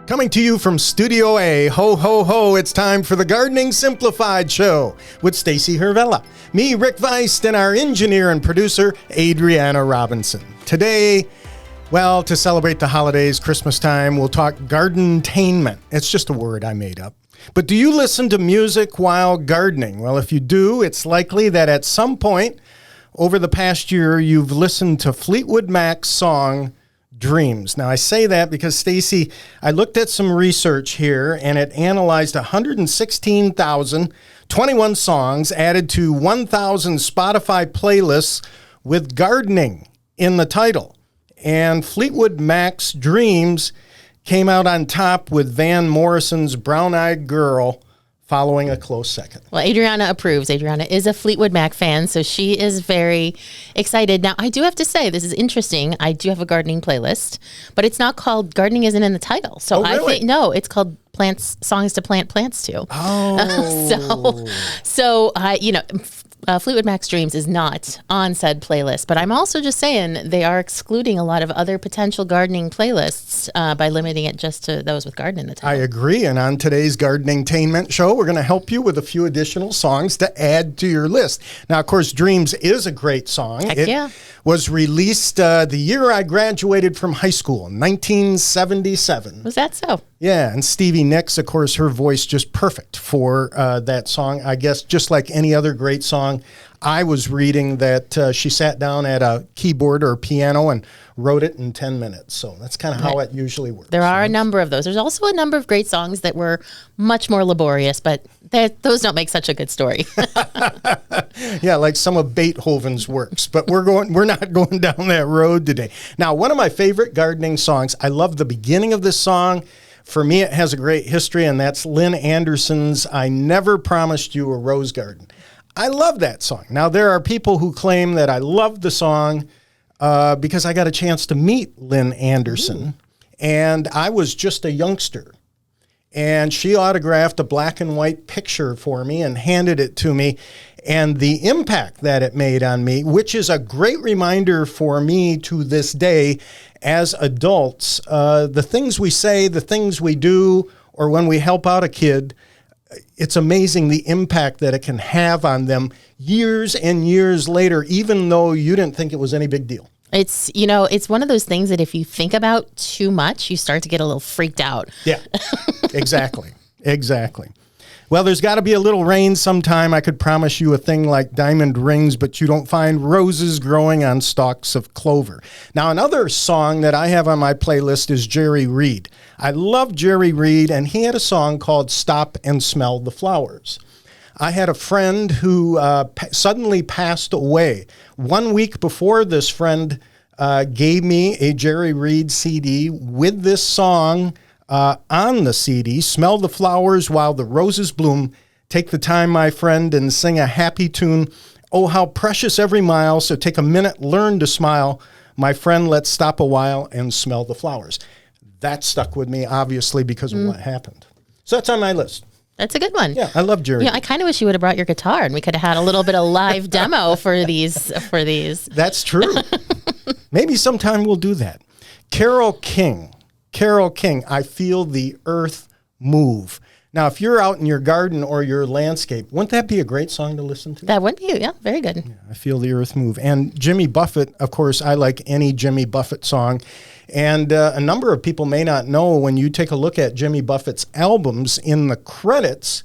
Coming to you from Studio A, ho, ho, ho, it's time for the Gardening Simplified Show with Stacey Hervella, me, Rick Weist, and our engineer and producer, Adriana Robinson. Today, well, to celebrate the holidays, Christmas time, we'll talk garden-tainment. It's just a word I made up. But do you listen to music while gardening? Well, if you do, it's likely that at some point over the past year, you've listened to Fleetwood Mac's song, Dreams. Now, I say that because, Stacey, I looked at some research here, and it analyzed 116,021 songs added to 1,000 Spotify playlists with gardening in the title. And Fleetwood Mac's Dreams came out on top with Van Morrison's Brown Eyed Girl following a close second. Well, Adriana approves. Adriana is a Fleetwood Mac fan, so she is very excited. Now, I do have to say, this is interesting. I do have a gardening playlist, but it's not called, gardening isn't in the title. So really? I think, no, it's called Plants, Songs to Plant Plants To. Oh. Fleetwood Mac's Dreams is not on said playlist, but I'm also just saying they are excluding a lot of other potential gardening playlists by limiting it just to those with garden in the title. I agree, and on today's Gardening-tainment show, we're going to help you with a few additional songs to add to your list. Now, of course, Dreams is a great song. Heck it yeah. was released the year I graduated from high school, 1977. Was that so? Yeah, and Stevie Nicks, of course, her voice just perfect for that song. I guess just like any other great song, I was reading that she sat down at a keyboard or piano and wrote it in 10 minutes. So that's kind of how it usually works. There are a number of those. There's also a number of great songs that were much more laborious, but those don't make such a good story. Yeah, like some of Beethoven's works, but we're not going down that road today. Now, one of my favorite gardening songs, I love the beginning of this song. For me, it has a great history, and that's Lynn Anderson's I Never Promised You a Rose Garden. I love that song. Now, there are people who claim that I love the song because I got a chance to meet Lynn Anderson, and I was just a youngster. And she autographed a black and white picture for me and handed it to me. And the impact that it made on me, which is a great reminder for me to this day as adults, the things we say, the things we do, or when we help out a kid, it's amazing the impact that it can have on them years and years later, even though you didn't think it was any big deal. It's one of those things that if you think about too much, you start to get a little freaked out. Yeah, exactly. Exactly. Well, there's got to be a little rain sometime. I could promise you a thing like diamond rings, but you don't find roses growing on stalks of clover. Now, another song that I have on my playlist is Jerry Reed. I love Jerry Reed, and he had a song called Stop and Smell the Flowers. I had a friend who suddenly passed away. 1 week before this friend gave me a Jerry Reed CD with this song on the CD, Smell the Flowers While the Roses Bloom. Take the time, my friend, and sing a happy tune. Oh, how precious every mile. So take a minute, learn to smile. My friend, let's stop a while and smell the flowers. That stuck with me, obviously, because of what happened. So that's on my list. That's a good one. Yeah, I love Jerry. Yeah, I kind of wish you would have brought your guitar and we could have had a little bit of live demo for these. That's true. Maybe sometime we'll do that. Carole King, I Feel the Earth Move. Now, if you're out in your garden or your landscape, wouldn't that be a great song to listen to? That would be, yeah, very good. Yeah, I Feel the Earth Move. And Jimmy Buffett, of course, I like any Jimmy Buffett song. And a number of people may not know, when you take a look at Jimmy Buffett's albums, in the credits,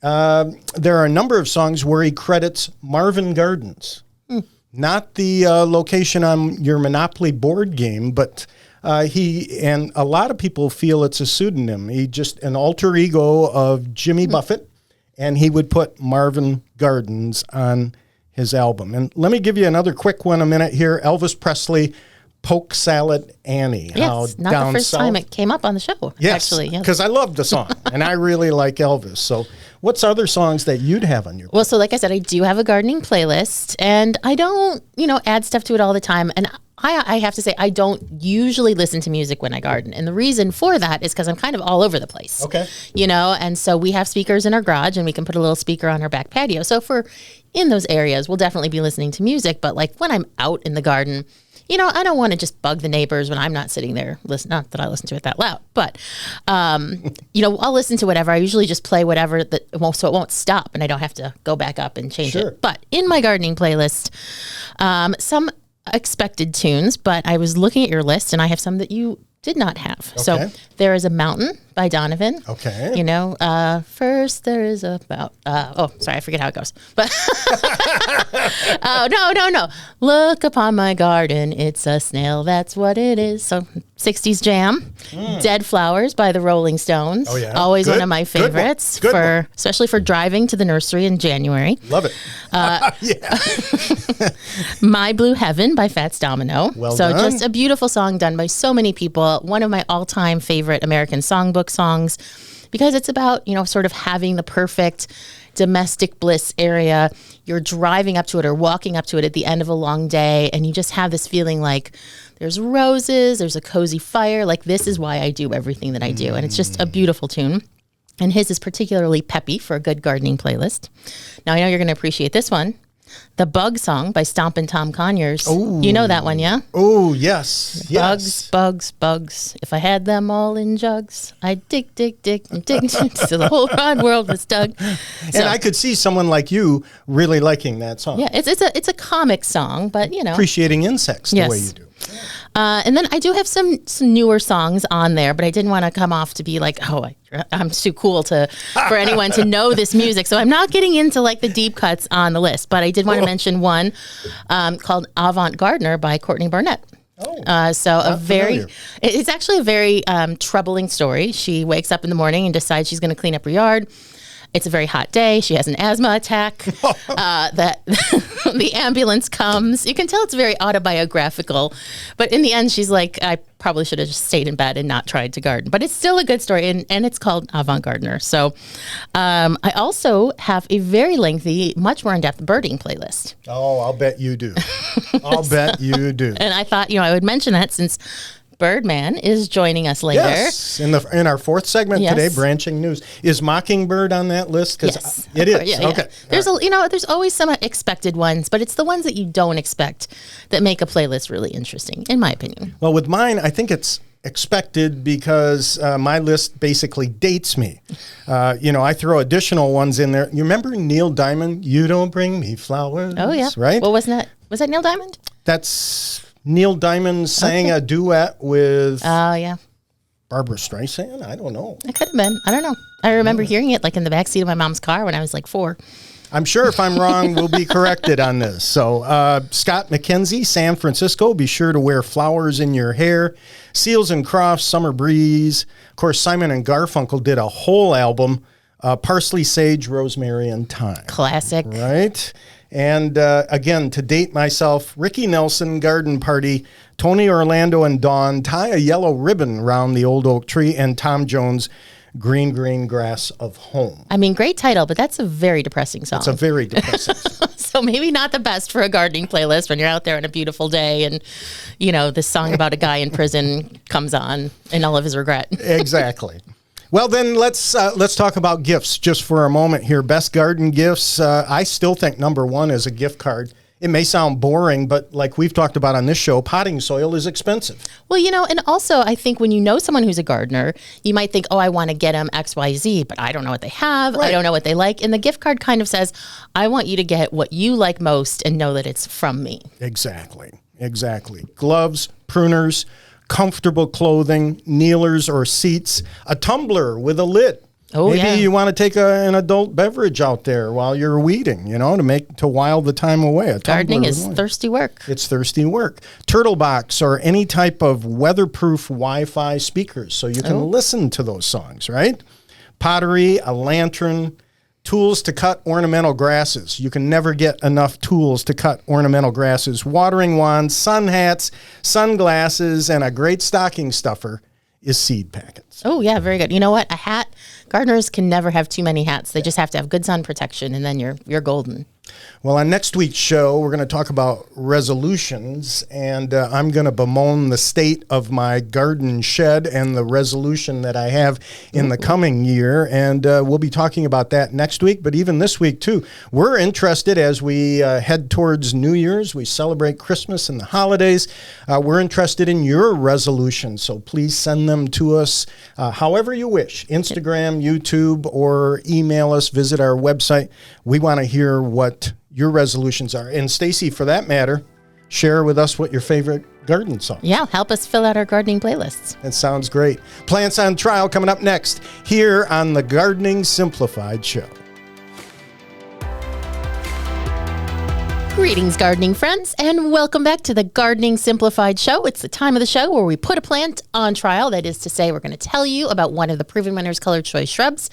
there are a number of songs where he credits Marvin Gardens. Not the location on your Monopoly board game, but and a lot of people feel it's a pseudonym. He just an alter ego of Jimmy Buffett, and he would put Marvin Gardens on his album. And let me give you another quick one a minute here. Elvis Presley, Polk Salad Annie. Yes, not the first time it came up on the show, actually. Yes, because I love the song, and I really like Elvis. So what's other songs that you'd have on your playlist? Well, so like I said, I do have a gardening playlist, and I don't, add stuff to it all the time. And I have to say, I don't usually listen to music when I garden. And the reason for that is because I'm kind of all over the place. Okay. And so we have speakers in our garage, and we can put a little speaker on our back patio. So if we're in those areas, we'll definitely be listening to music. But like when I'm out in the garden, I don't want to just bug the neighbors when I'm not sitting there. Listen, not that I listen to it that loud, but, I'll listen to whatever. I usually just play whatever so it won't stop and I don't have to go back up and change it. But in my gardening playlist, some expected tunes, but I was looking at your list and I have some that you did not have. Okay. So there is a Mountain by Donovan. Okay. First there is a sorry, I forget how it goes. But no. Look upon my garden, it's a snail, that's what it is. So 60s jam. Dead Flowers by the Rolling Stones. Oh, yeah. Always one of my favorites, especially for driving to the nursery in January. Love it. My Blue Heaven by Fats Domino. Well done. Just a beautiful song done by so many people. One of my all-time favorite American songbook songs, because it's about, sort of having the perfect domestic bliss area. You're driving up to it or walking up to it at the end of a long day, and you just have this feeling like there's roses, there's a cozy fire, like this is why I do everything that I do. And it's just a beautiful tune. And his is particularly peppy for a good gardening playlist. Now, I know you're going to appreciate this one. The Bug Song by Stompin' Tom Conyers. Ooh. You know that one, yeah? Oh, yes. Bugs. If I had them all in jugs, I'd dig till the whole wide world was dug. And I could see someone like you really liking that song. Yeah, it's a comic song, but appreciating insects the way you do. And then I do have some newer songs on there, but I didn't want to come off to be like, I'm too cool for anyone to know this music. So I'm not getting into like the deep cuts on the list, but I did want to mention one called Avant Gardener by Courtney Barnett. It's actually a very troubling story. She wakes up in the morning and decides she's going to clean up her yard. It's a very hot day. She has an asthma attack. That the ambulance comes. You can tell it's very autobiographical. But in the end, she's like, I probably should have just stayed in bed and not tried to garden. But it's still a good story, and it's called Avant Gardener. So I also have a very lengthy, much more in-depth birding playlist. Oh, I'll bet you do. Bet you do. And I thought, I would mention that since Birdman is joining us later. Yes, in our fourth segment today, branching news. Is Mockingbird on that list? Yes, it is. Yeah, okay. Yeah. There's always some expected ones, but it's the ones that you don't expect that make a playlist really interesting, in my opinion. Well, with mine, I think it's expected because my list basically dates me. I throw additional ones in there. You remember Neil Diamond? You don't bring me flowers. Oh yeah, right. Well, was that Neil Diamond? That's Neil Diamond sang a duet with Barbara Streisand? I don't know. It could have been. I don't know. I remember hearing it like in the backseat of my mom's car when I was like 4. I'm sure if I'm wrong, we'll be corrected on this. So Scott McKenzie, San Francisco, be sure to wear flowers in your hair. Seals and Crofts, Summer Breeze. Of course, Simon and Garfunkel did a whole album, Parsley, Sage, Rosemary, and Thyme. Classic. Right? And again, to date myself, Ricky Nelson, Garden Party, Tony Orlando and Dawn, Tie a Yellow Ribbon Round the Old Oak Tree, and Tom Jones, Green, Green Grass of Home. I mean, great title, but that's a very depressing song. It's a very depressing song. So maybe not the best for a gardening playlist when you're out there on a beautiful day and, this song about a guy in prison comes on in all of his regret. Exactly. Well, then let's talk about gifts just for a moment here. Best garden gifts. I still think number one is a gift card. It may sound boring, but like we've talked about on this show, potting soil is expensive. Well, and also I think when you know someone who's a gardener, you might think, I want to get them X, Y, Z, but I don't know what they have. Right. I don't know what they like. And the gift card kind of says, I want you to get what you like most and know that it's from me. Exactly. Gloves, pruners, comfortable clothing, kneelers or seats, a tumbler with a lid. Maybe you want to take an adult beverage out there while you're weeding, to while the time away. Gardening is thirsty work. It's thirsty work. Turtle box or any type of weatherproof Wi-Fi speakers so you can listen to those songs, right? Pottery, a lantern, tools to cut ornamental grasses. You can never get enough tools to cut ornamental grasses. Watering wands, sun hats, sunglasses, and a great stocking stuffer is seed packets. Oh, yeah, very good. You know what? A hat, gardeners can never have too many hats. They just have to have good sun protection, and then you're golden. Well, on next week's show, we're going to talk about resolutions, and I'm going to bemoan the state of my garden shed and the resolution that I have in the coming year, and we'll be talking about that next week, but even this week, too. We're interested as we head towards New Year's. We celebrate Christmas and the holidays. We're interested in your resolutions, so please send them to us however you wish, Instagram, YouTube, or email us, visit our website. We want to hear what your resolutions are. And Stacey, for that matter, share with us what your favorite garden song. Yeah, help us fill out our gardening playlists. That sounds great. Plants on Trial coming up next here on the Gardening Simplified Show. Greetings, gardening friends, and welcome back to the Gardening Simplified Show. It's the time of the show where we put a plant on trial. That is to say, we're going to tell you about one of the proven winners, ColorChoice shrubs.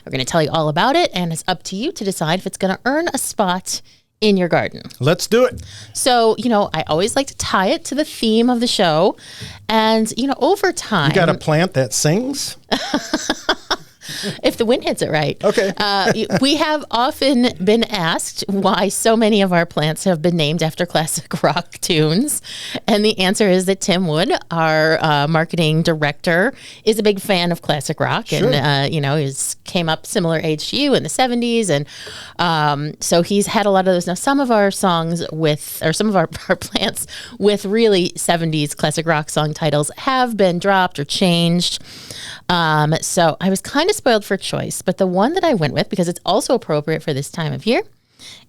We're going to tell you all about it, and it's up to you to decide if it's going to earn a spot in your garden. Let's do it. So, I always like to tie it to the theme of the show. And, over time... You got a plant that sings? If the wind hits it right. Okay. We have often been asked why so many of our plants have been named after classic rock tunes. And the answer is that Tim Wood, our marketing director, is a big fan of classic rock. Sure. And, came up similar age to you in the 70s. And so he's had a lot of those. Now, some of our songs some of our plants with really 70s classic rock song titles have been dropped or changed. So I was kind of spoiled for choice, but the one that I went with, because it's also appropriate for this time of year,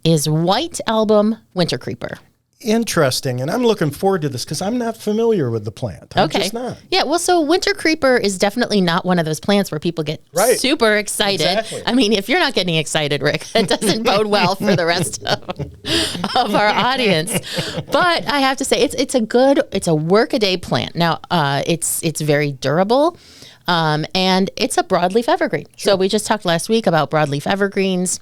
is White Album Winter Creeper. Interesting. And I'm looking forward to this because I'm not familiar with the plant. I'm just not. Yeah, well, so Winter Creeper is definitely not one of those plants where people get super excited. Exactly. I mean, if you're not getting excited, Rick, that doesn't bode well for the rest of our audience. But I have to say, it's a work-a-day plant. Now, it's very durable. And it's a broadleaf evergreen. Sure. So we just talked last week about broadleaf evergreens.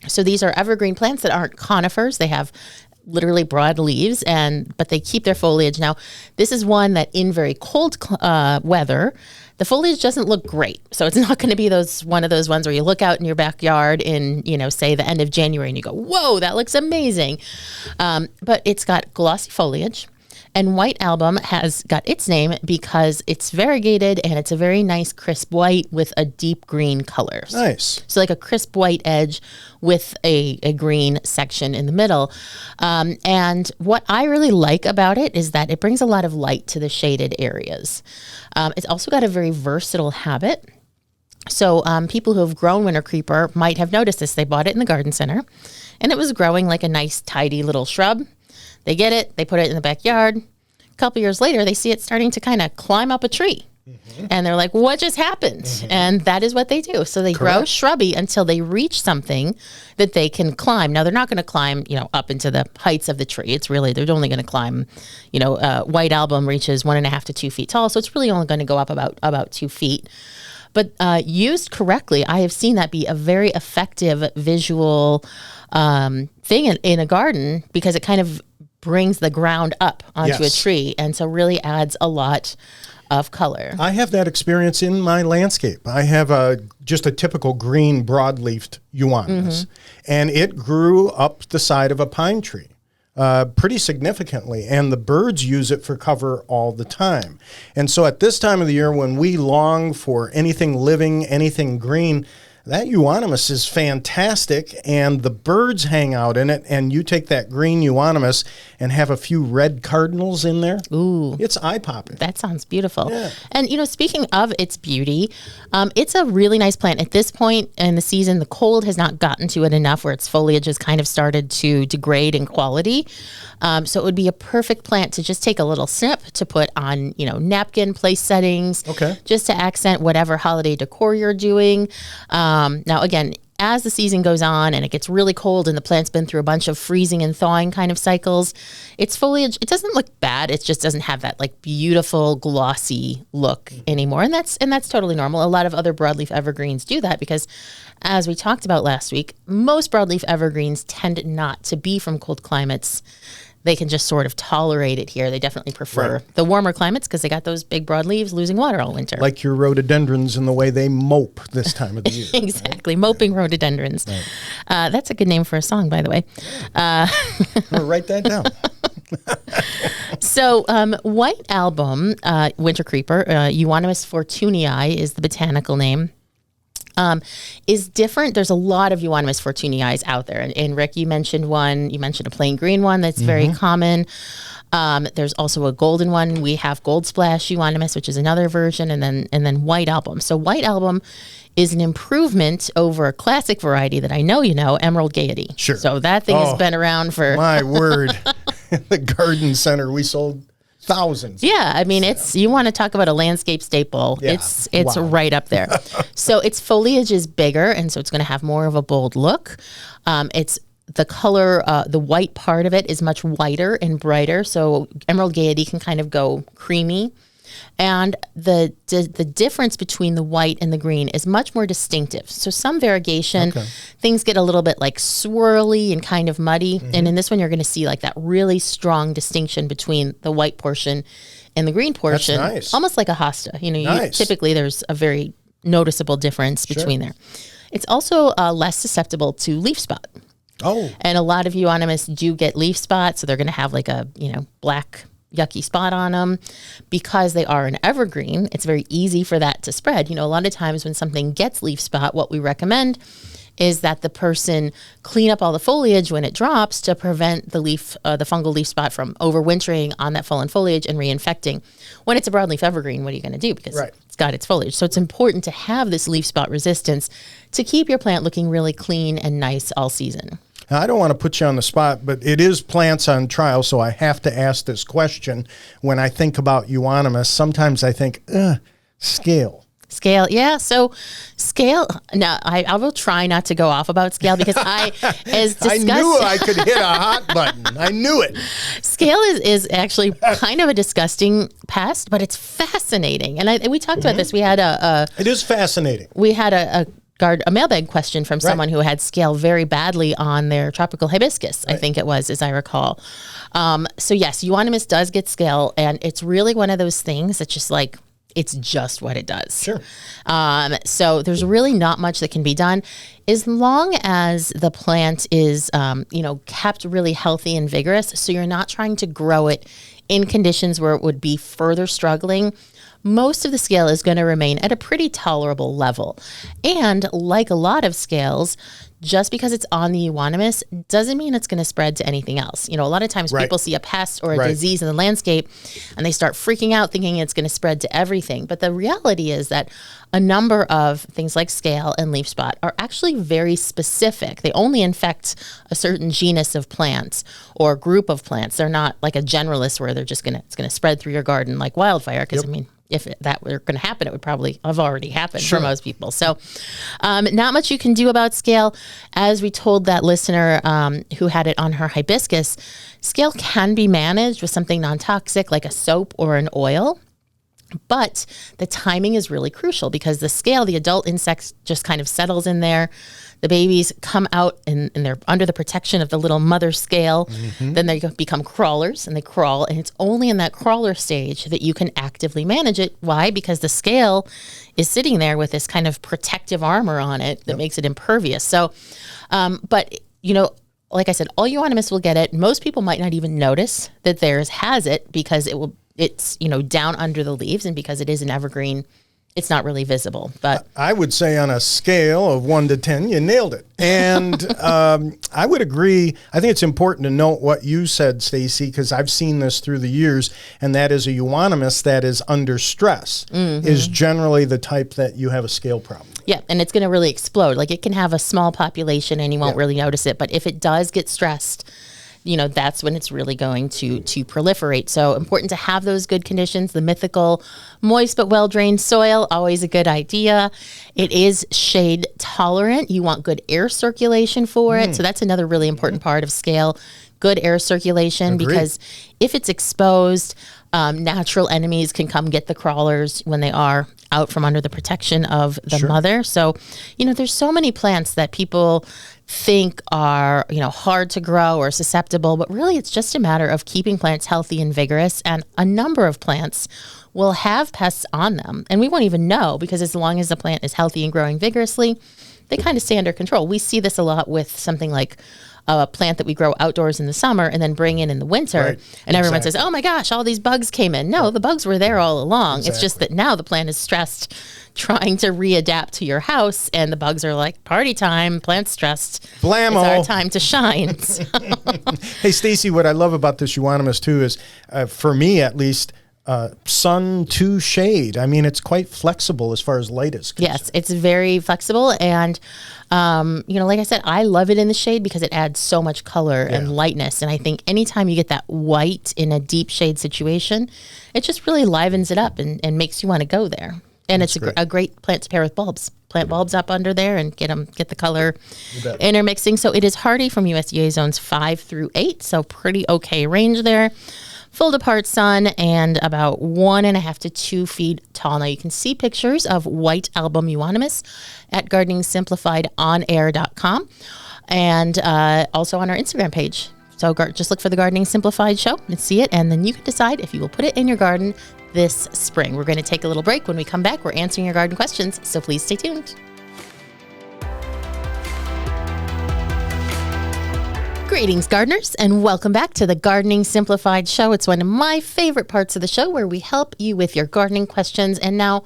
So these are evergreen plants that aren't conifers. They have literally broad leaves, but they keep their foliage. Now, this is one that in very cold weather, the foliage doesn't look great. So it's not going to be one of those ones where you look out in your backyard in, say the end of January and you go, whoa, that looks amazing. But it's got glossy foliage. And White Album has got its name because it's variegated and it's a very nice crisp white with a deep green color. Nice. So like a crisp white edge with a green section in the middle. And what I really like about it is that it brings a lot of light to the shaded areas. It's also got a very versatile habit. So people who have grown Winter Creeper might have noticed this. They bought it in the garden center and it was growing like a nice, tidy little shrub. They get it, they put it in the backyard. A couple years later, they see it starting to kind of climb up a tree. Mm-hmm. And they're like, what just happened? Mm-hmm. And that is what they do. So they grow shrubby until they reach something that they can climb. Now, they're not going to climb, up into the heights of the tree. They're only going to climb, White Album reaches 1.5 to 2 feet tall. So it's really only going to go up about 2 feet. But used correctly, I have seen that be a very effective visual thing in a garden because it kind of brings the ground up onto a tree, and so really adds a lot of color. I have that experience in my landscape. I have just a typical green broadleafed euonymus, and it grew up the side of a pine tree pretty significantly, and the birds use it for cover all the time. And so at this time of the year when we long for anything living, anything green, that euonymus is fantastic, and the birds hang out in it, and you take that green euonymus and have a few red cardinals in there. Ooh. It's eye-popping. That sounds beautiful. Yeah. And, speaking of its beauty, it's a really nice plant. At this point in the season, the cold has not gotten to it enough where its foliage has kind of started to degrade in quality. So it would be a perfect plant to just take a little snip to put on, napkin place settings, just to accent whatever holiday decor you're doing. Now, again, as the season goes on and it gets really cold and the plant's been through a bunch of freezing and thawing kind of cycles, its foliage, it doesn't look bad. It just doesn't have that like beautiful glossy look anymore. And that's totally normal. A lot of other broadleaf evergreens do that because, as we talked about last week, most broadleaf evergreens tend not to be from cold climates they can just sort of tolerate it here. They definitely prefer the warmer climates because they got those big broad leaves losing water all winter. Like your rhododendrons and the way they mope this time of the year. Exactly. Right? Moping rhododendrons. Right. That's a good name for a song, by the way. Write that down. So white album, winter creeper, euonymus fortunii is the botanical name. Is different. There's a lot of euonymus fortunii out there. And Rick, you mentioned one. You mentioned a plain green one that's very common. There's also a golden one. We have gold splash euonymus, which is another version, and then white album. So white album is an improvement over a classic variety that I know you know, Emerald Gaiety. Sure. So that thing has been around for... My word. The garden center, we sold thousands. Yeah, I mean, you want to talk about a landscape staple. Yeah. It's right up there. So its foliage is bigger, and so it's going to have more of a bold look. It's the color, the white part of it is much whiter and brighter. So Emerald Gaiety can kind of go creamy. And the difference between the white and the green is much more distinctive. So some variegation, things get a little bit like swirly and kind of muddy. And in this one, you're going to see like that really strong distinction between the white portion and the green portion. That's nice. Almost like a hosta. You know, typically there's a very noticeable difference between there. It's also less susceptible to leaf spot. Oh. And a lot of euonymus do get leaf spot. So they're going to have like a, black yucky spot on them. Because they are an evergreen, it's very easy for that to spread. A lot of times when something gets leaf spot, what we recommend is that the person clean up all the foliage when it drops to prevent the fungal leaf spot from overwintering on that fallen foliage and reinfecting. When it's a broadleaf evergreen, what are you going to do? Because it's got its foliage. So it's important to have this leaf spot resistance to keep your plant looking really clean and nice all season. Now, I don't want to put you on the spot, but it is plants on trial, so I have to ask this question. When I think about euonymus, sometimes I think, scale. Scale, yeah. So scale, now I will try not to go off about scale because I knew I could hit a hot button. I knew it. Scale is actually kind of a disgusting pest, but it's fascinating. And we talked about this. We had It is fascinating. We had a mailbag question from someone who had scale very badly on their tropical hibiscus, I think it was, as I recall. So yes, euonymus does get scale, and it's really one of those things that's just like, it's just what it does. Sure. So there's really not much that can be done as long as the plant is, kept really healthy and vigorous. So you're not trying to grow it in conditions where it would be further struggling. Most of the scale is going to remain at a pretty tolerable level. And like a lot of scales, just because it's on the euonymus doesn't mean it's going to spread to anything else. A lot of times people see a pest or a disease in the landscape and they start freaking out thinking it's going to spread to everything. But the reality is that a number of things like scale and leaf spot are actually very specific. They only infect a certain genus of plants or group of plants. They're not like a generalist where it's going to spread through your garden like wildfire. Because if that were going to happen, it would probably have already happened for most people. So not much you can do about scale. As we told that listener who had it on her hibiscus, scale can be managed with something non-toxic like a soap or an oil. But the timing is really crucial because the scale, the adult insect just kind of settles in there. The babies come out and they're under the protection of the little mother scale. Then they become crawlers and they crawl. And it's only in that crawler stage that you can actively manage it. Why? Because the scale is sitting there with this kind of protective armor on it that makes it impervious. So, but like I said, all euonymus will get it. Most people might not even notice that theirs has it because it's down under the leaves, and because it is an evergreen, it's not really visible. But I would say on a scale of 1 to 10, you nailed it. And I would agree. I think it's important to note what you said, Stacey, because I've seen this through the years, and that is a euonymus that is under stress is generally the type that you have a scale problem. Yeah, and it's going to really explode. Like it can have a small population and you won't really notice it. But if it does get stressed, that's when it's really going to proliferate. So important to have those good conditions. The mythical moist but well-drained soil, always a good idea. It is shade tolerant. You want good air circulation for it. So that's another really important part of scale. Good air circulation. Agreed. Because if it's exposed, Natural enemies can come get the crawlers when they are out from under the protection of the mother. So, there's so many plants that people think are, hard to grow or susceptible, but really it's just a matter of keeping plants healthy and vigorous. And a number of plants will have pests on them, and we won't even know, because as long as the plant is healthy and growing vigorously, they kind of stay under control. We see this a lot with something like a plant that we grow outdoors in the summer and then bring in the winter. Right. And everyone says, oh my gosh, all these bugs came in. No, the bugs were there all along. Exactly. It's just that now the plant is stressed trying to readapt to your house, and the bugs are like, party time, plant's stressed. Blammo. It's our time to shine. Hey, Stacey, what I love about this euonymus too is, for me at least, sun to shade. I mean, it's quite flexible as far as light is concerned. Yes, it's very flexible. And, like I said, I love it in the shade because it adds so much color and lightness. And I think anytime you get that white in a deep shade situation, it just really livens it up and makes you want to go there. And it's a great plant to pair with bulbs. Plant bulbs up under there and get the color intermixing. So it is hardy from USDA zones 5 through 8. So pretty okay range there. Full apart sun and about 1.5 to 2 feet tall. Now you can see pictures of white album euonymus at gardeningsimplifiedonair.com and also on our Instagram page. So just look for the Gardening Simplified show and see it, and then you can decide if you will put it in your garden this spring. We're going to take a little break. When we come back, we're answering your garden questions, so please stay tuned. Greetings, gardeners, and welcome back to the Gardening Simplified show. It's one of my favorite parts of the show where we help you with your gardening questions. And now,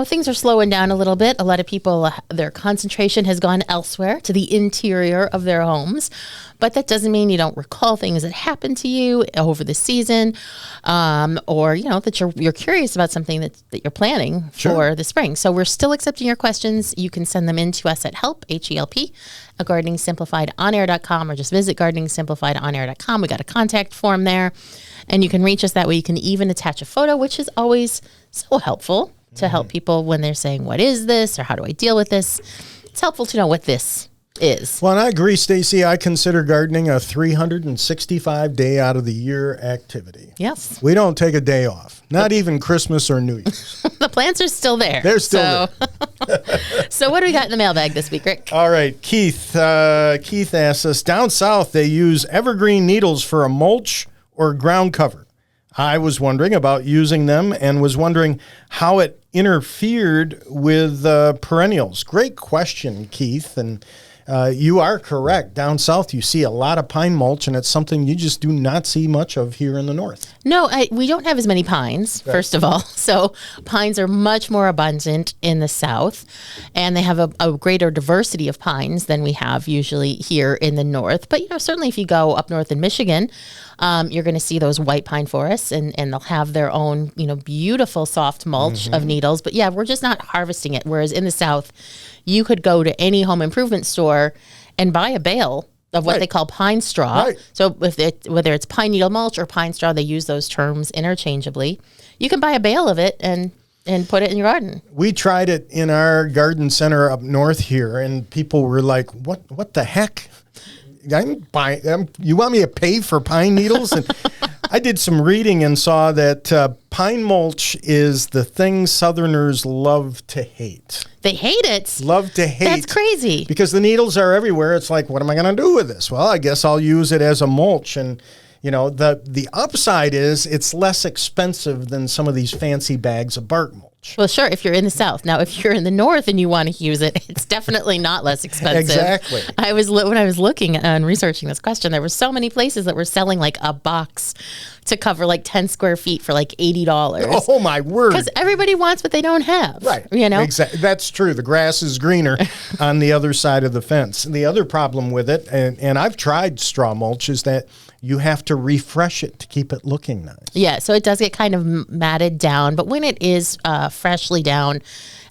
things are slowing down a little bit. A lot of people, their concentration has gone elsewhere to the interior of their homes. But that doesn't mean you don't recall things that happened to you over the season, or that you're curious about something that you're planning for the spring. So we're still accepting your questions. You can send them in to us at help, H-E-L-P, at gardeningsimplifiedonair.com, or just visit gardeningsimplifiedonair.com. We got a contact form there, and you can reach us that way. You can even attach a photo, which is always so helpful to help people when they're saying, what is this, or how do I deal with this? It's helpful to know what this is. Well, and I agree, Stacey. I consider gardening a 365-day out of the year activity. Yes. We don't take a day off, not even Christmas or New Year's. The plants are still there. They're still there. So what do we got in the mailbag this week, Rick? All right, Keith asks us, down south they use evergreen needles for a mulch or ground cover. I was wondering about using them and was wondering how it interfered with perennials. Great question, Keith. And you are correct. Down south, you see a lot of pine mulch, and it's something you just do not see much of here in the north. No, we don't have as many pines, first of all. So pines are much more abundant in the south, and they have a greater diversity of pines than we have usually here in the north. But, certainly if you go up north in Michigan, you're going to see those white pine forests, and they'll have their own, beautiful soft mulch of needles. But yeah, we're just not harvesting it. Whereas in the south, you could go to any home improvement store and buy a bale of what they call pine straw. Right. So whether it's pine needle mulch or pine straw, they use those terms interchangeably. You can buy a bale of it and put it in your garden. We tried it in our garden center up north here, and people were like, what the heck? You want me to pay for pine needles? And I did some reading and saw that pine mulch is the thing Southerners love to hate. They hate it. Love to hate. That's crazy. Because the needles are everywhere. It's like, what am I going to do with this? Well, I guess I'll use it as a mulch. And, the upside is it's less expensive than some of these fancy bags of bark mulch. Well, sure, if you're in the south. Now, if you're in the north and you want to use it, it's definitely not less expensive. Exactly. When I was looking and researching this question, there were so many places that were selling like a box to cover like 10 square feet for like $80. Oh, my word. Because everybody wants what they don't have. Right. Exactly. That's true. The grass is greener on the other side of the fence. And the other problem with it, and I've tried straw mulch, is that you have to refresh it to keep it looking nice. Yeah, so it does get kind of matted down. But when it is freshly down,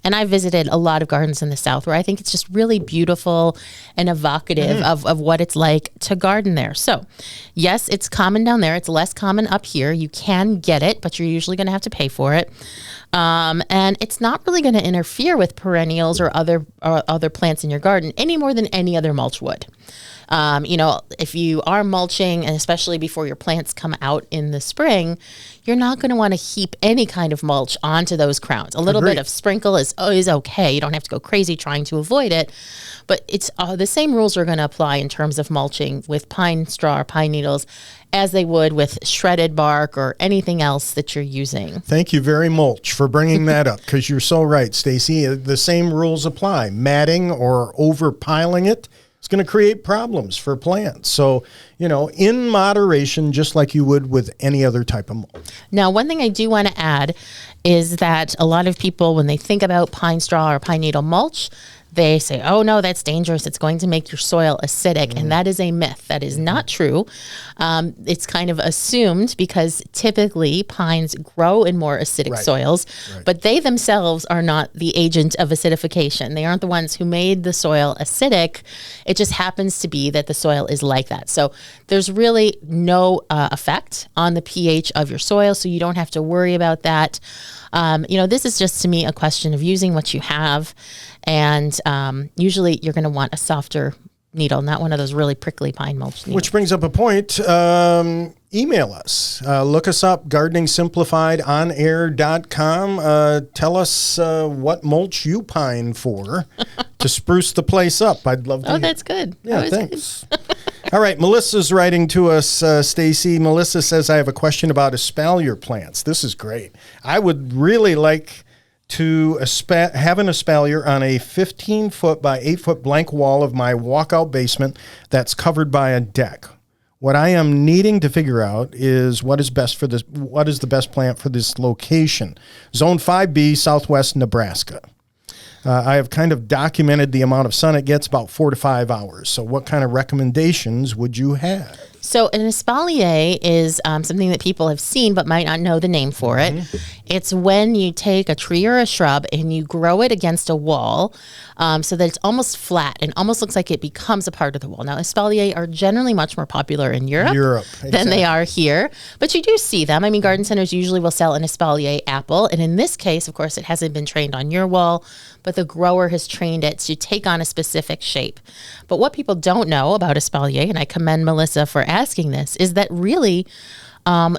and I visited a lot of gardens in the south where I think it's just really beautiful and evocative of what it's like to garden there. So, yes, it's common down there. It's less common up here. You can get it, but you're usually going to have to pay for it. And it's not really going to interfere with perennials or other plants in your garden any more than any other mulch would. If you are mulching, and especially before your plants come out in the spring, you're not going to want to heap any kind of mulch onto those crowns. A little bit of sprinkle is always okay. You don't have to go crazy trying to avoid it. But it's the same rules are going to apply in terms of mulching with pine straw or pine needles as they would with shredded bark or anything else that you're using. Thank you very much for bringing that up, because you're so right, Stacey. The same rules apply. Matting or overpiling it is going to create problems for plants. So, in moderation, just like you would with any other type of mulch. Now, one thing I do want to add is that a lot of people, when they think about pine straw or pine needle mulch, they say, oh, no, that's dangerous. It's going to make your soil acidic. And that is a myth. That is not true. It's kind of assumed because typically pines grow in more acidic soils, but they themselves are not the agent of acidification. They aren't the ones who made the soil acidic. It just happens to be that the soil is like that. So there's really no effect on the pH of your soil, so you don't have to worry about that. This is just, to me, a question of using what you have. And usually you're going to want a softer needle, not one of those really prickly pine mulch needles. Which brings up a point. Email us. Look us up, gardeningsimplifiedonair.com. Tell us what mulch you pine for to spruce the place up. I'd love to hear. That's good. Yeah, thanks. All right, Melissa's writing to us, Stacey. Melissa says, I have a question about espalier plants. This is great. I would really like to have an espalier on a 15-foot by 8-foot blank wall of my walkout basement that's covered by a deck. What I am needing to figure out is what is the best plant for this location. Zone 5B, Southwest Nebraska. I have kind of documented the amount of sun it gets, about 4 to 5 hours. So what kind of recommendations would you have? So an espalier is something that people have seen but might not know the name for it. It's when you take a tree or a shrub and you grow it against a wall so that it's almost flat and almost looks like it becomes a part of the wall. Now, espalier are generally much more popular in Europe than they are here, but you do see them. I mean, garden centers usually will sell an espalier apple, and in this case, of course, it hasn't been trained on your wall, but the grower has trained it to take on a specific shape. But what people don't know about espalier, and I commend Melissa for asking this, is that really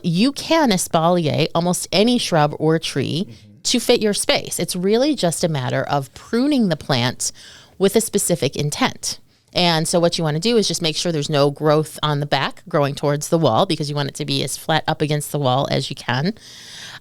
you can espalier almost any shrub or tree to fit your space. It's really just a matter of pruning the plant with a specific intent. And so what you want to do is just make sure there's no growth on the back growing towards the wall, because you want it to be as flat up against the wall as you can.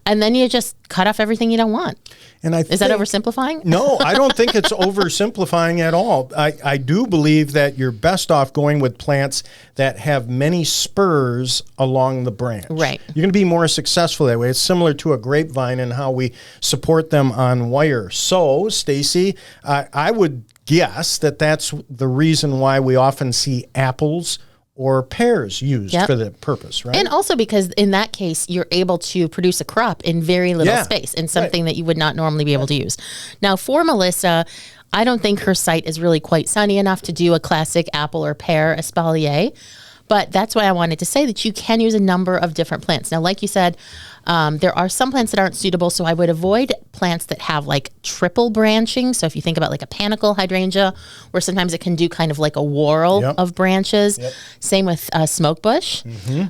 And then you just cut off everything you don't want. And is that oversimplifying? No, I don't think it's oversimplifying at all. I do believe that you're best off going with plants that have many spurs along the branch. Right. You're going to be more successful that way. It's similar to a grapevine and how we support them on wire. So, Stacey, I would guess that that's the reason why we often see apples or pears used for the purpose, right? And also because in that case, you're able to produce a crop in very little space and something that you would not normally be able to use. Now, for Melissa, I don't think her site is really quite sunny enough to do a classic apple or pear espalier. But that's why I wanted to say that you can use a number of different plants. Now, like you said, there are some plants that aren't suitable, so I would avoid plants that have like triple branching. So if you think about like a panicle hydrangea, where sometimes it can do kind of like a whorl of branches. Same with smoke bush.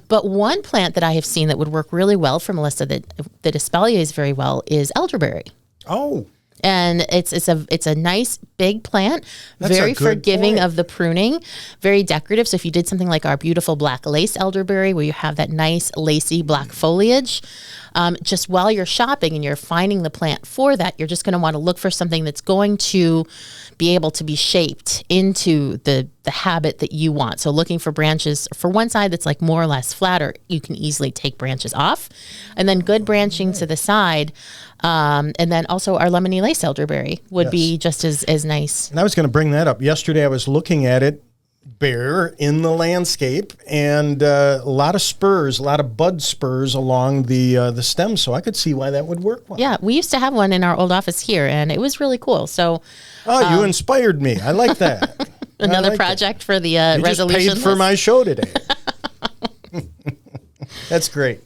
But one plant that I have seen that would work really well for Melissa that espaliers very well is elderberry. Oh. And it's a nice big plant, very forgiving of the pruning, very decorative. So if you did something like our beautiful black lace elderberry, where you have that nice lacy black foliage, just while you're shopping and you're finding the plant for that, you're just going to want to look for something that's going to be able to be shaped into the habit that you want. So looking for branches for one side that's like more or less flatter, you can easily take branches off, and then good branching to the side. And then also our lemony lace elderberry would be just as nice. And I was going to bring that up. Yesterday I was looking at it bare in the landscape, and a lot of spurs, a lot of bud spurs along the stem, so I could see why that would work well. Yeah, we used to have one in our old office here, and it was really cool. So, you inspired me. I like that. Another project for the resolution just paid list. for my show today. That's great.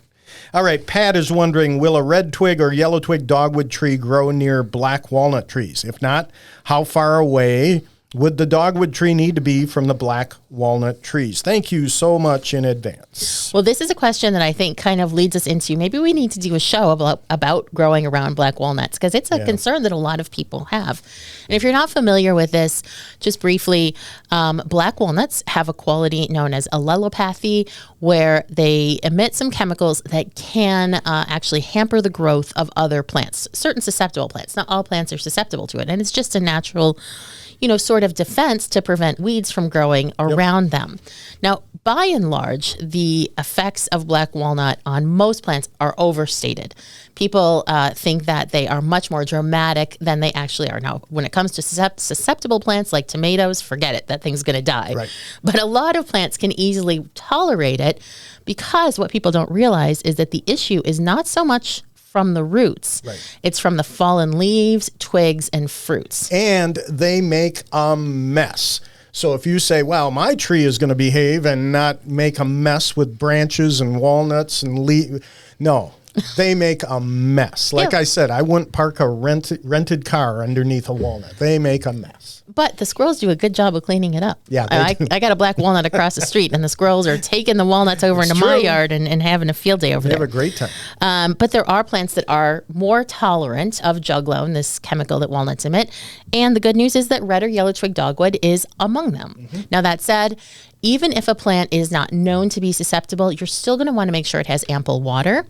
All right, Pat is wondering, will a red twig or yellow twig dogwood tree grow near black walnut trees? If not, how far away would the dogwood tree need to be from the black walnut trees? Thank you so much in advance. Well, this is a question that I think kind of leads us into maybe we need to do a show about growing around black walnuts, because it's a concern that a lot of people have. And if you're not familiar with this, just briefly, black walnuts have a quality known as allelopathy, where they emit some chemicals that can actually hamper the growth of other plants, certain susceptible plants. Not all plants are susceptible to it. And it's just a natural, sort of defense to prevent weeds from growing around them. Now, by and large, the effects of black walnut on most plants are overstated. People think that they are much more dramatic than they actually are. Now, when it comes to susceptible plants like tomatoes, forget it. That thing's going to die. Right. But a lot of plants can easily tolerate it, because what people don't realize is that the issue is not so much from the roots. Right. It's from the fallen leaves, twigs, and fruits. And they make a mess. So if you say, well, my tree is going to behave and not make a mess with branches and walnuts and leaves, no, they make a mess. Like I said, I wouldn't park a rented car underneath a walnut. They make a mess. But the squirrels do a good job of cleaning it up. Yeah, I got a black walnut across the street, and the squirrels are taking the walnuts over into my yard and having a field day over there. They have a great time. But there are plants that are more tolerant of juglone, this chemical that walnuts emit. And the good news is that red or yellow twig dogwood is among them. Mm-hmm. Now, that said, even if a plant is not known to be susceptible, you're still going to want to make sure it has ample water.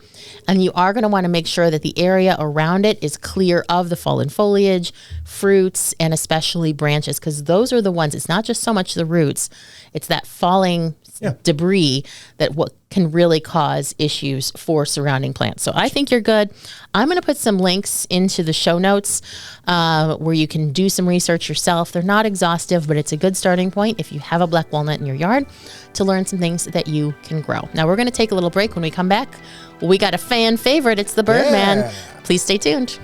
And you are going to want to make sure that the area around it is clear of the fallen foliage, fruits, and especially branches, because those are the ones, it's not just so much the roots, it's that falling debris that what can really cause issues for surrounding plants. So I think you're good. I'm going to put some links into the show notes where you can do some research yourself. They're not exhaustive, but it's a good starting point if you have a black walnut in your yard to learn some things that you can grow. Now we're going to take a little break. When we come back, we got a fan favorite. It's the Birdman. Yeah. Please stay tuned.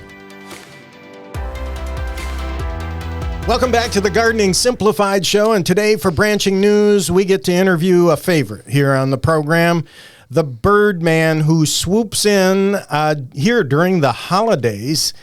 Welcome back to the Gardening Simplified Show, and today for Branching News, we get to interview a favorite here on the program, the Birdman, who swoops in here during the holidays.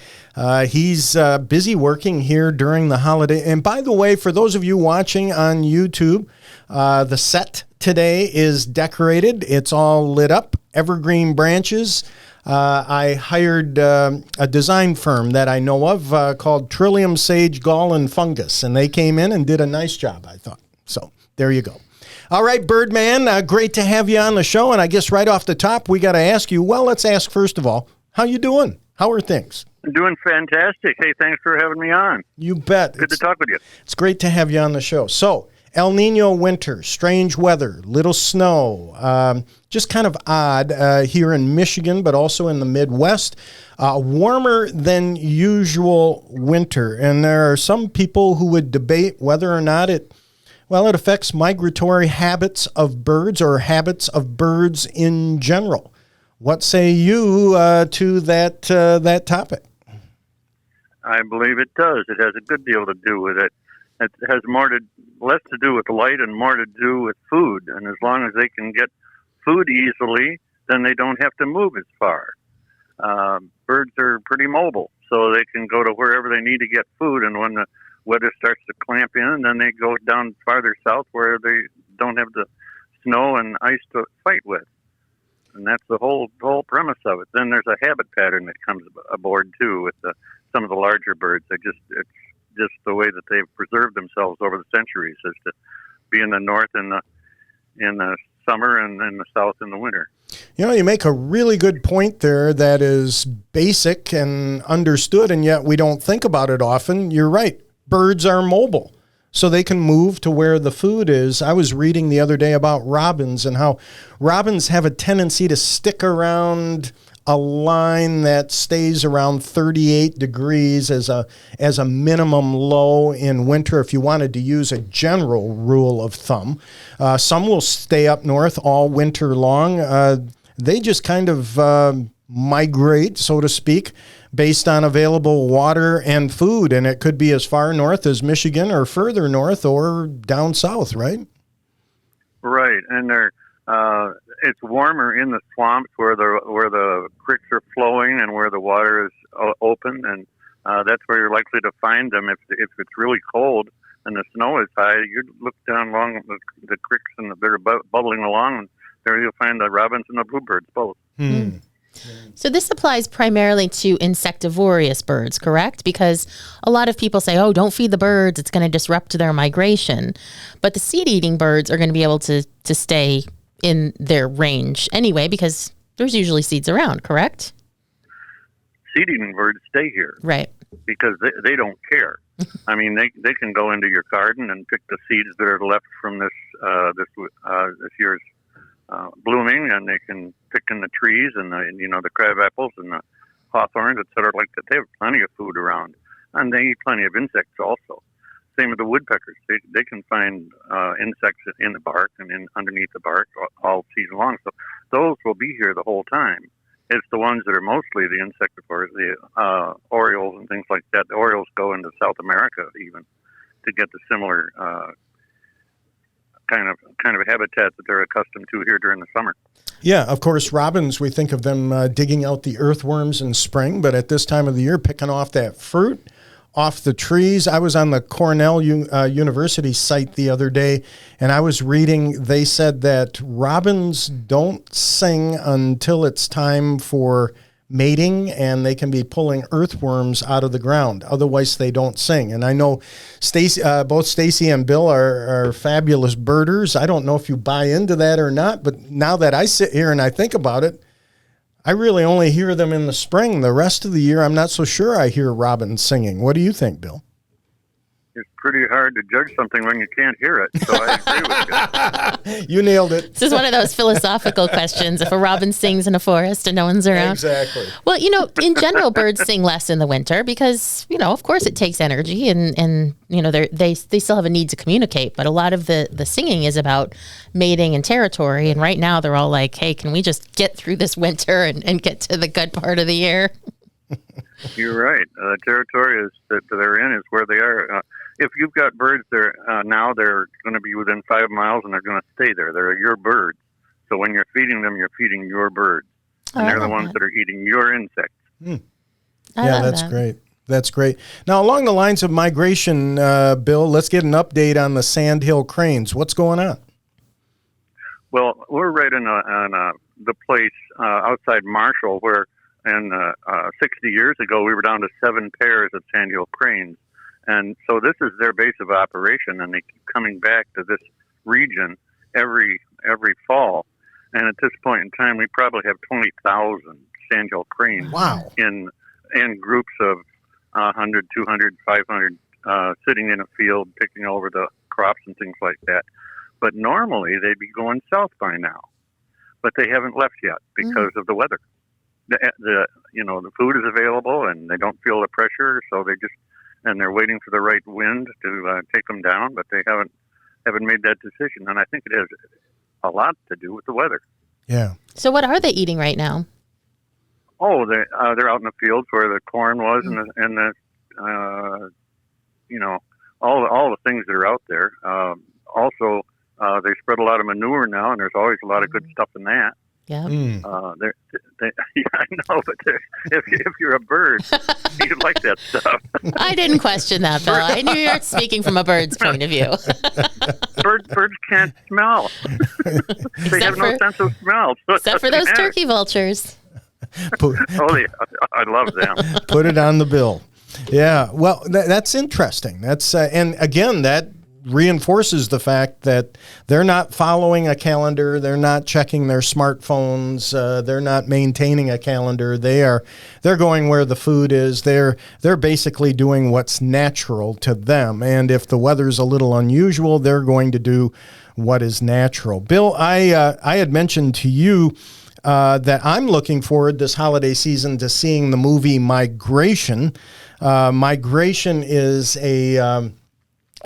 He's busy working here during the holiday. And by the way, for those of you watching on YouTube, the set today is decorated. It's all lit up, evergreen branches. I hired a design firm that I know of called Trillium Sage Gall and Fungus, and they came in and did a nice job, I thought. So there you go. All right, Birdman, great to have you on the show. And I guess right off the top, we got to ask you, well, let's ask first of all, how you doing? How are things? I'm doing fantastic. Hey, thanks for having me on. You bet. Good to talk with you. It's great to have you on the show. So, El Nino winter, strange weather, little snow, just kind of odd here in Michigan, but also in the Midwest. Warmer than usual winter. And there are some people who would debate whether or not it affects migratory habits of birds or habits of birds in general. What say you to that topic? I believe it does. It has a good deal to do with it. It has less to do with light and more to do with food. And as long as they can get food easily, then they don't have to move as far. Birds are pretty mobile, so they can go to wherever they need to get food. And when the weather starts to clamp in, then they go down farther south where they don't have the snow and ice to fight with. And that's the whole premise of it. Then there's a habit pattern that comes aboard too with some of the larger birds. It's just the way that they've preserved themselves over the centuries, is to be in the north in the summer and in the south in the winter. You know, you make a really good point there that is basic and understood, and yet we don't think about it often. You're right. Birds are mobile, so they can move to where the food is. I was reading the other day about robins and how robins have a tendency to stick around a line that stays around 38 degrees as a minimum low in winter if you wanted to use a general rule of thumb. Some will stay up north all winter long. They just kind of migrate, so to speak, based on available water and food, and it could be as far north as Michigan or further north or down south, right? Right, and it's warmer in the swamps where the creeks are flowing and where the water is open, and that's where you're likely to find them. If it's really cold, and the snow is high, you look down along the creeks and they're bubbling along, and there you'll find the robins and the bluebirds both. So this applies primarily to insectivorous birds, correct? Because a lot of people say, oh, don't feed the birds, it's going to disrupt their migration. But the seed-eating birds are going to be able to stay in their range anyway, because there's usually seeds around, correct? Seed-eating birds stay here. Right. Because they don't care. I mean, they can go into your garden and pick the seeds that are left from this year's blooming, and they can pick in the trees and the crab apples and the hawthorns, etc. like that. They have plenty of food around, and they eat plenty of insects also. Same with the woodpeckers. They can find insects in the bark and underneath the bark all season long. So those will be here the whole time. It's the ones that are mostly the insectivores, the orioles and things like that. The orioles go into South America even to get the similar kind of habitat that they're accustomed to here during the summer. Yeah, of course, robins, we think of them digging out the earthworms in spring, but at this time of the year, picking off that fruit off the trees. I was on the Cornell University site the other day, and I was reading, they said that robins don't sing until it's time for mating, and they can be pulling earthworms out of the ground. Otherwise, they don't sing. And I know Stacey, both Stacey and Bill are fabulous birders. I don't know if you buy into that or not, but now that I sit here and I think about it, I really only hear them in the spring. The rest of the year, I'm not so sure I hear robins singing. What do you think, Bill? It's pretty hard to judge something when you can't hear it, so I agree with you. You nailed it. This is one of those philosophical questions. If a robin sings in a forest and no one's around. Exactly. Well, in general, birds sing less in the winter because, of course it takes energy and they still have a need to communicate. But a lot of the singing is about mating and territory. And right now they're all like, hey, can we just get through this winter and get to the good part of the year? You're right. The territory that they're in is where they are. If you've got birds there now, they're going to be within 5 miles, and they're going to stay there. They're your birds. So when you're feeding them, you're feeding your birds. And they're the ones that are eating your insects. Yeah, that's great. That's great. Now, along the lines of migration, Bill, let's get an update on the sandhill cranes. What's going on? Well, we're right in the place outside Marshall where 60 years ago we were down to 7 pairs of sandhill cranes. And so this is their base of operation, and they keep coming back to this region every fall. And at this point in time, we probably have 20,000 sandhill cranes in groups of 100, 200, 500 sitting in a field, picking over the crops and things like that. But normally they'd be going south by now, but they haven't left yet because of the weather. The food is available, and they don't feel the pressure, so they're waiting for the right wind to take them down, but they haven't made that decision. And I think it has a lot to do with the weather. Yeah. So what are they eating right now? Oh, they're out in the fields where the corn was, and all the things that are out there. Also, they spread a lot of manure now, and there's always a lot of good stuff in that. Yeah. Yeah, I know, but if you're a bird, you'd like that stuff. I didn't question that, Bill. I knew you were speaking from a bird's point of view. Birds can't smell. They have no sense of smell. So except for those turkey vultures. I love them. Put it on the bill. Yeah, well, that's interesting. That's and again, that reinforces the fact that they're not following a calendar, they're not checking their smartphones, they're not maintaining a calendar. They're going where the food is. They're basically doing what's natural to them. And if the weather's a little unusual, they're going to do what is natural. Bill, I had mentioned to you that I'm looking forward this holiday season to seeing the movie Migration. Migration is a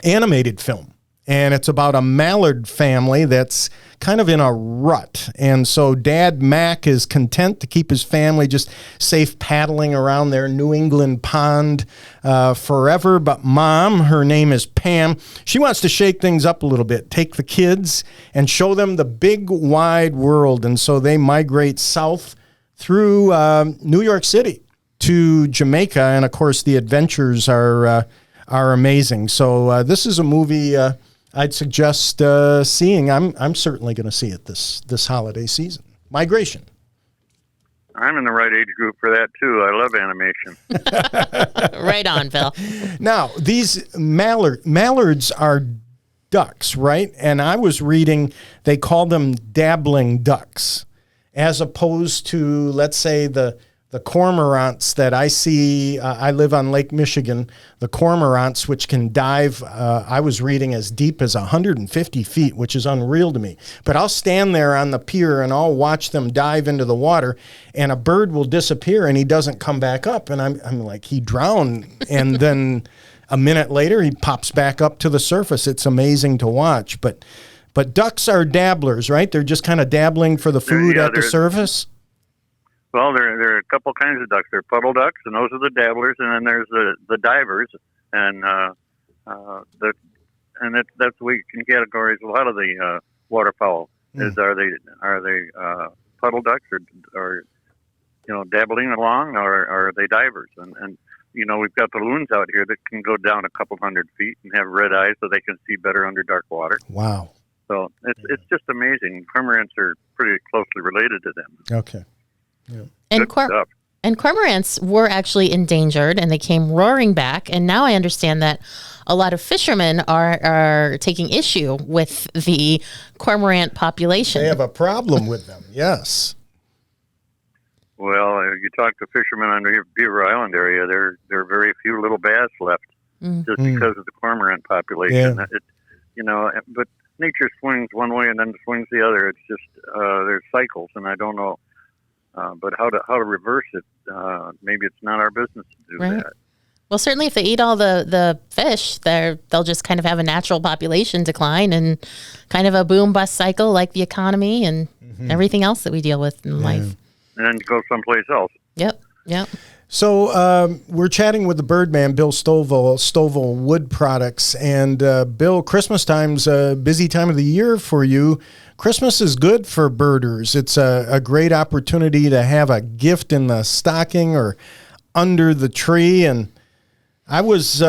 animated film, and it's about a mallard family that's kind of in a rut. And so Dad Mac is content to keep his family just safe paddling around their New England pond forever. But Mom, her name is Pam, she wants to shake things up a little bit, take the kids and show them the big wide world. And so they migrate south through New York City to Jamaica. And of course the adventures are are amazing. So this is a movie I'd suggest seeing. I'm certainly going to see it this holiday season. Migration. I'm in the right age group for that, too. I love animation. Right on, Phil. Now, these mallards are ducks, right? And I was reading they call them dabbling ducks, as opposed to, let's say, the cormorants that I see. I live on Lake Michigan. The cormorants, which can dive, I was reading as deep as 150 feet, which is unreal to me. But I'll stand there on the pier and I'll watch them dive into the water, and a bird will disappear and he doesn't come back up. And I'm like, he drowned. And then a minute later, he pops back up to the surface. It's amazing to watch. But ducks are dabblers, right? They're just kind of dabbling for the food at the surface. Well, there are a couple kinds of ducks. There are puddle ducks, and those are the dabblers, and then there's the divers, and that's the way you can categorize a lot of the waterfowl. Is are they puddle ducks or dabbling along, or are they divers? And we've got balloons out here that can go down a couple hundred feet and have red eyes so they can see better under dark water. Wow! So it's just amazing. Cormorants are pretty closely related to them. Okay. Yeah. And cormorants were actually endangered, and they came roaring back. And now I understand that a lot of fishermen are taking issue with the cormorant population. They have a problem with them. Yes. Well, you talk to fishermen on the Beaver Island area. There are very few little bass left, just because of the cormorant population. Yeah. But nature swings one way and then swings the other. It's just there's cycles, and I don't know. But how to reverse it? Maybe it's not our business to do that. Well, certainly, if they eat all the fish, they'll just kind of have a natural population decline and kind of a boom bust cycle, like the economy and everything else that we deal with in life. And then go someplace else. Yep. So we're chatting with the Birdman, Bill Stovall Wood Products. And Bill, Christmas time's a busy time of the year for you. Christmas is good for birders. It's a great opportunity to have a gift in the stocking or under the tree. And I was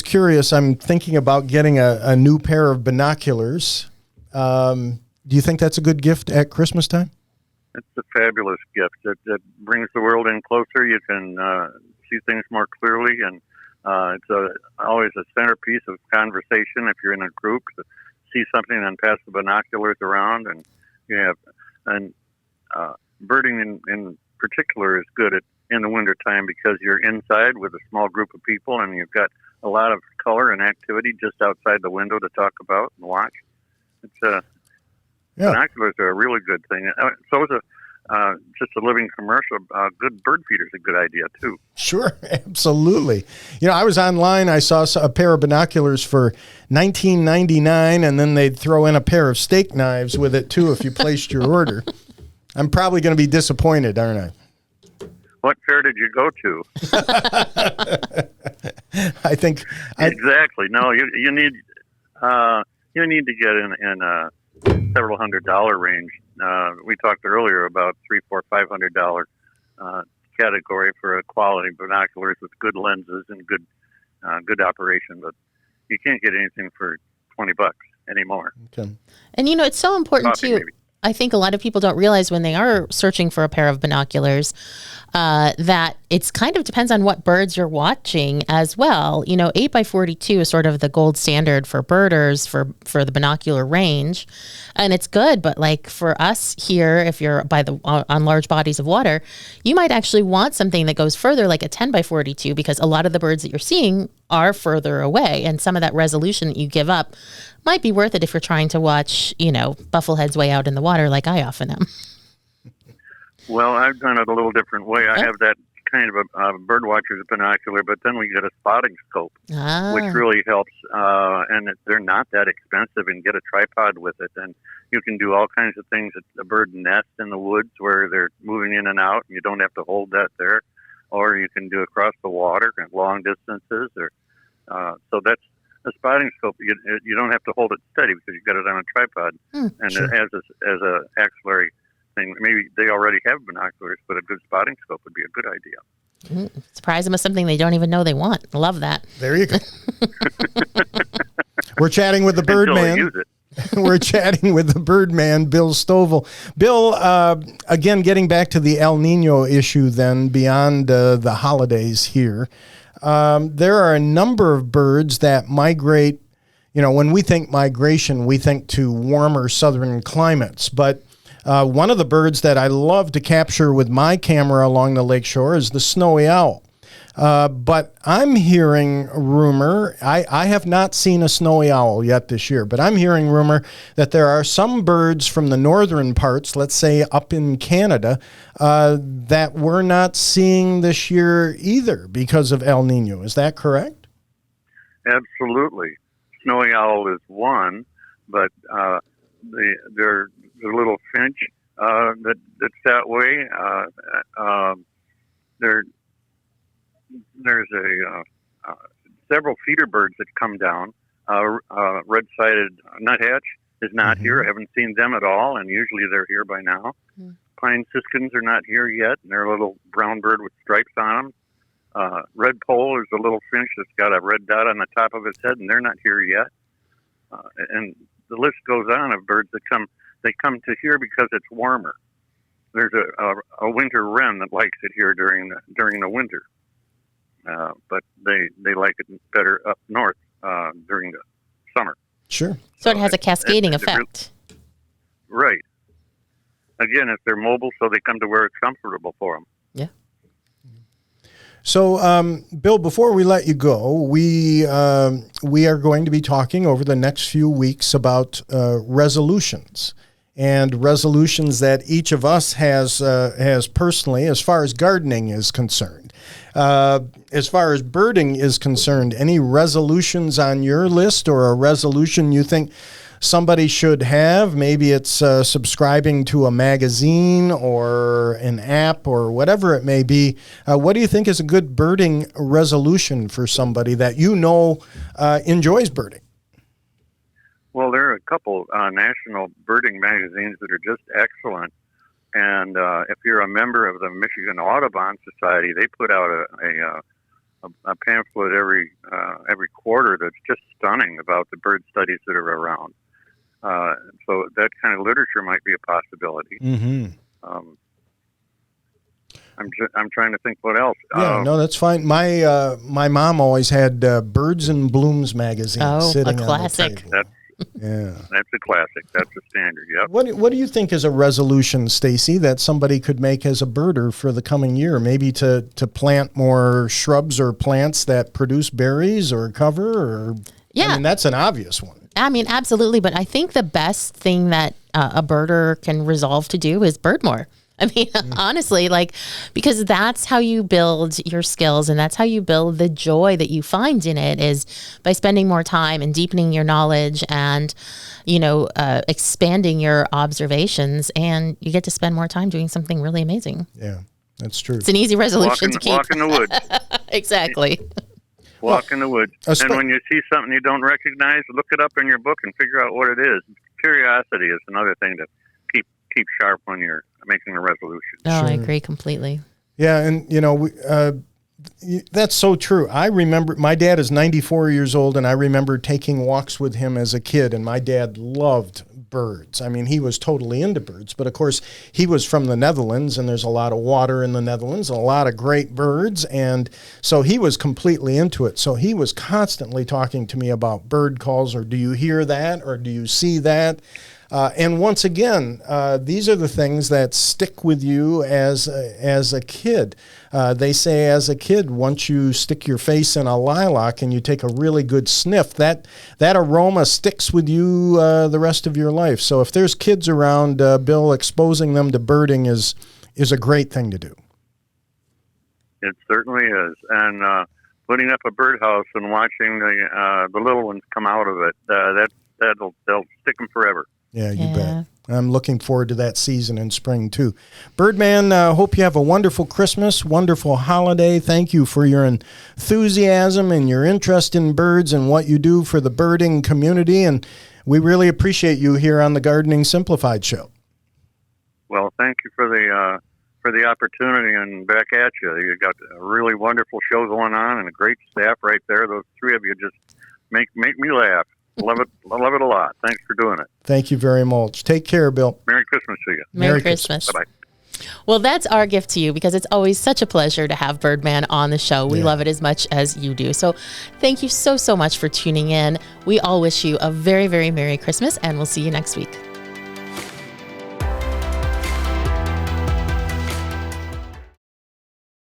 curious. I'm thinking about getting a new pair of binoculars. Do you think that's a good gift at Christmas time? It's a fabulous gift. It brings the world in closer. You can see things more clearly, and it's always a centerpiece of conversation if you're in a group to see something and pass the binoculars around. And birding in particular is good in the wintertime because you're inside with a small group of people, and you've got a lot of color and activity just outside the window to talk about and watch. Binoculars are a really good thing. So is just a living commercial. Good bird feeder is a good idea, too. Sure, absolutely. I was online. I saw a pair of binoculars for $19.99, and then they'd throw in a pair of steak knives with it, too, if you placed your order. I'm probably going to be disappointed, aren't I? What fair did you go to? I think... Exactly. No, you need to get in several $100 range. We talked earlier about $300, $400, $500 category for a quality binoculars with good lenses and good operation, but you can't get anything for $20 anymore. Okay. And it's so important too. Maybe. I think a lot of people don't realize when they are searching for a pair of binoculars that it's kind of depends on what birds you're watching as well. 8x42 is sort of the gold standard for birders for the binocular range, and it's good. But like for us here, if you're on large bodies of water, you might actually want something that goes further, like a 10x42, because a lot of the birds that you're seeing are further away, and some of that resolution that you give up might be worth it if you're trying to watch, buffleheads way out in the water like I often am. Well, I've done it a little different way. I have that kind of a bird watcher's binocular, but then we get a spotting scope, which really helps. And they're not that expensive, and get a tripod with it. And you can do all kinds of things at a bird nest in the woods where they're moving in and out, and you don't have to hold that there. Or you can do across the water at long distances. So that's a spotting scope. You don't have to hold it steady because you've got it on a tripod, and sure. It has as a axillary thing. Maybe they already have binoculars, but a good spotting scope would be a good idea. Surprise them with something they don't even know they want. Love that. There you go. We're chatting with the Birdman. Use it. We're chatting with the Birdman, Bill Stovall. Bill, again, getting back to the El Nino issue then, beyond the holidays here, there are a number of birds that migrate. You know, when we think migration, we think to warmer southern climates. But one of the birds that I love to capture with my camera along the lakeshore is the snowy owl. But I'm hearing rumor, I have not seen a snowy owl yet this year, but I'm hearing rumor that there are some birds from the northern parts, let's say up in Canada, that we're not seeing this year either because of El Nino. Is that correct? Absolutely. Snowy owl is one, but the little finch that's that way. There's several feeder birds that come down. Red-sided nuthatch is not here. I haven't seen them at all, and usually they're here by now. Pine siskins are not here yet, and they're a little brown bird with stripes on them. Red pole is a little finch that's got a red dot on the top of its head, and they're not here yet. And the list goes on of birds that come. They come to here because it's warmer. There's a winter wren that likes it here during the winter. But they like it better up north during the summer. Sure. So it has a cascading effect. Right. Again, if they're mobile, so they come to where it's comfortable for them. Yeah. So, Bill, before we let you go, we are going to be talking over the next few weeks about resolutions. And resolutions that each of us has personally, as far as gardening is concerned. As far as birding is concerned, any resolutions on your list, or a resolution you think somebody should have? Maybe it's subscribing to a magazine or an app or whatever it may be. What do you think is a good birding resolution for somebody that you know enjoys birding? Well, there are a couple national birding magazines that are just excellent. And if you're a member of the Michigan Audubon Society, they put out a pamphlet every quarter that's just stunning about the bird studies that are around. So that kind of literature might be a possibility. Mm-hmm. I'm trying to think what else. Yeah, no, that's fine. My mom always had Birds and Blooms magazine sitting a classic. on the table. That's a classic. That's a standard. Yep. What do you think is a resolution, Stacey, that somebody could make as a birder for the coming year? Maybe to plant more shrubs or plants that produce berries or cover? Or Yeah. I mean, that's an obvious one. I mean, absolutely. But I think the best thing that a birder can resolve to do is bird more. I mean, honestly, because that's how you build your skills, and that's how you build the joy that you find in it, is by spending more time and deepening your knowledge and, expanding your observations, and you get to spend more time doing something really amazing. Yeah, that's true. It's an easy resolution to keep. Walk in the woods. Exactly. Walk in the woods. And when you see something you don't recognize, look it up in your book and figure out what it is. Curiosity is another thing to keep sharp when you're making a resolution. Oh, I agree completely. Yeah, and that's so true. I remember my dad is 94 years old, and I remember taking walks with him as a kid, and my dad loved birds. I mean, he was totally into birds, but of course he was from the Netherlands, and there's a lot of water in the Netherlands, and a lot of great birds, and so he was completely into it. So he was constantly talking to me about bird calls, or do you hear that, or do you see that? And once again, these are the things that stick with you as a kid. They say as a kid, once you stick your face in a lilac and you take a really good sniff, that aroma sticks with you the rest of your life. So if there's kids around, Bill, exposing them to birding is a great thing to do. It certainly is. And putting up a birdhouse and watching the little ones come out of it, they'll stick them forever. Yeah, you bet. I'm looking forward to that season in spring, too. Birdman, hope you have a wonderful Christmas, wonderful holiday. Thank you for your enthusiasm and your interest in birds and what you do for the birding community. And we really appreciate you here on the Gardening Simplified show. Well, thank you for for the opportunity, and back at you. You got a really wonderful show going on and a great staff right there. Those three of you just make me laugh. Love it a lot. Thanks for doing it. Thank you very much. Take care, Bill. Merry Christmas to you. Merry Christmas. Bye-bye. Well, that's our gift to you, because it's always such a pleasure to have Birdman on the show. We love it as much as you do. So thank you so much for tuning in. We all wish you a very, very Merry Christmas, and we'll see you next week.